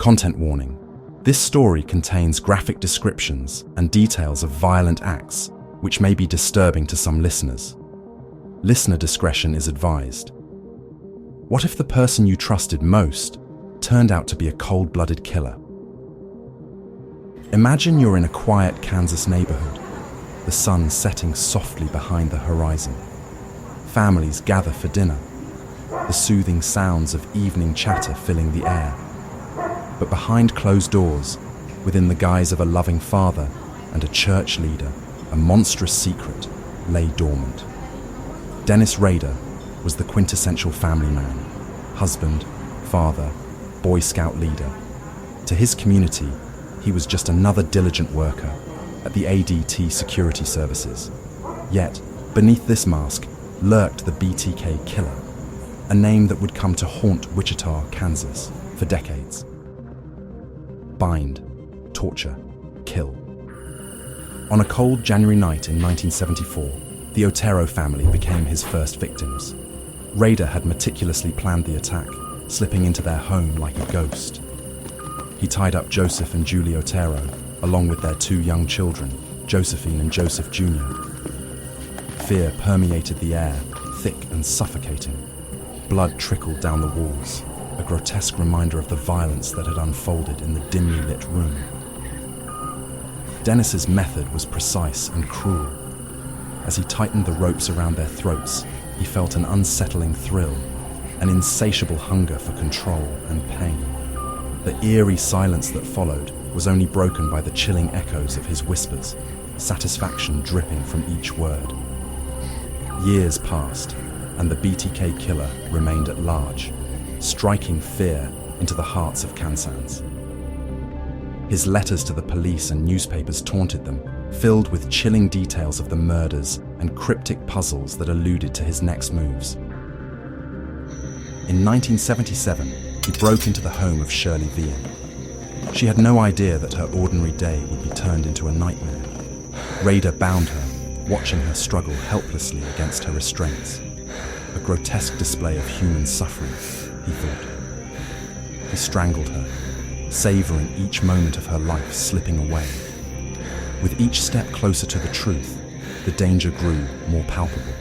Content warning. This story contains graphic descriptions and details of violent acts, which may be disturbing to some listeners. Listener discretion is advised. What if the person you trusted most turned out to be a cold-blooded killer? Imagine you're in a quiet Kansas neighborhood, the sun setting softly behind the horizon. Families gather for dinner, the soothing sounds of evening chatter filling the air. But behind closed doors, within the guise of a loving father and a church leader, a monstrous secret lay dormant. Dennis Rader was the quintessential family man, husband, father, Boy Scout leader. To his community, he was just another diligent worker at the ADT security services. Yet, beneath this mask lurked the BTK Killer, a name that would come to haunt Wichita, Kansas for decades. Bind, torture, kill. On a cold January night in 1974, the Otero family became his first victims. Rader had meticulously planned the attack, slipping into their home like a ghost. He tied up Joseph and Julie Otero, along with their two young children, Josephine and Joseph Jr. Fear permeated the air, thick and suffocating. Blood trickled down the walls, a grotesque reminder of the violence that had unfolded in the dimly lit room. Dennis's method was precise and cruel. As he tightened the ropes around their throats, he felt an unsettling thrill, an insatiable hunger for control and pain. The eerie silence that followed was only broken by the chilling echoes of his whispers, satisfaction dripping from each word. Years passed, and the BTK Killer remained at large, striking fear into the hearts of Kansans. His letters to the police and newspapers taunted them, filled with chilling details of the murders and cryptic puzzles that alluded to his next moves. In 1977, he broke into the home of Shirley Vian. She had no idea that her ordinary day would be turned into a nightmare. Rader bound her, watching her struggle helplessly against her restraints. A grotesque display of human suffering, he thought. He strangled her, savoring each moment of her life slipping away. With each step closer to the truth, the danger grew more palpable.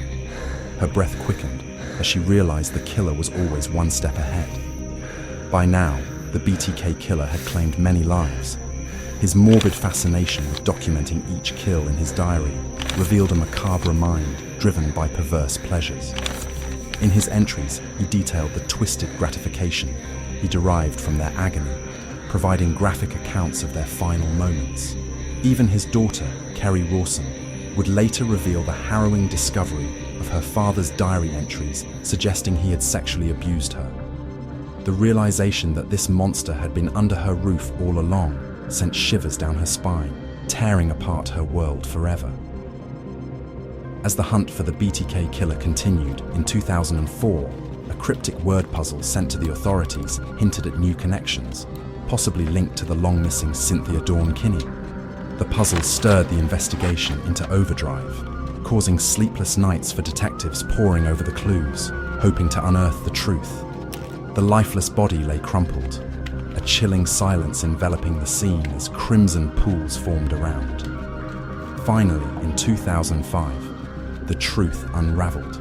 Her breath quickened as she realized the killer was always one step ahead. By now, the BTK Killer had claimed many lives. His morbid fascination with documenting each kill in his diary revealed a macabre mind driven by perverse pleasures. In his entries, he detailed the twisted gratification he derived from their agony, providing graphic accounts of their final moments. Even his daughter, Kerry Rawson, would later reveal the harrowing discovery of her father's diary entries suggesting he had sexually abused her. The realization that this monster had been under her roof all along sent shivers down her spine, tearing apart her world forever. As the hunt for the BTK Killer continued, in 2004, a cryptic word puzzle sent to the authorities hinted at new connections, possibly linked to the long-missing Cynthia Dawn Kinney. The puzzle stirred the investigation into overdrive, causing sleepless nights for detectives poring over the clues, hoping to unearth the truth. The lifeless body lay crumpled, a chilling silence enveloping the scene as crimson pools formed around. Finally, in 2005, the truth unraveled.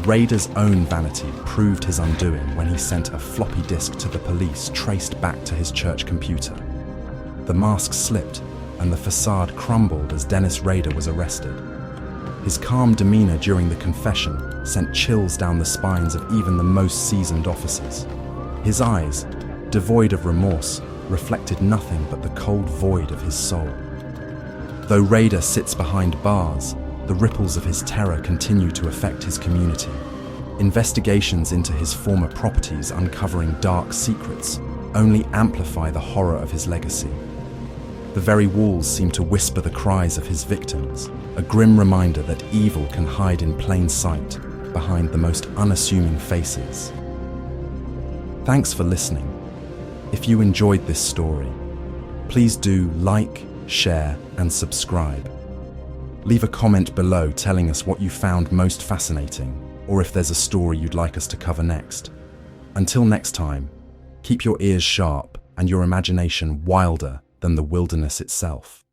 Rader's own vanity proved his undoing when he sent a floppy disk to the police traced back to his church computer. The mask slipped and the facade crumbled as Dennis Rader was arrested. His calm demeanor during the confession sent chills down the spines of even the most seasoned officers. His eyes, devoid of remorse, reflected nothing but the cold void of his soul. Though Rader sits behind bars, the ripples of his terror continue to affect his community. Investigations into his former properties uncovering dark secrets only amplify the horror of his legacy. The very walls seem to whisper the cries of his victims, a grim reminder that evil can hide in plain sight behind the most unassuming faces. Thanks for listening. If you enjoyed this story, please do like, share, and subscribe. Leave a comment below telling us what you found most fascinating, or if there's a story you'd like us to cover next. Until next time, keep your ears sharp and your imagination wilder than the wilderness itself.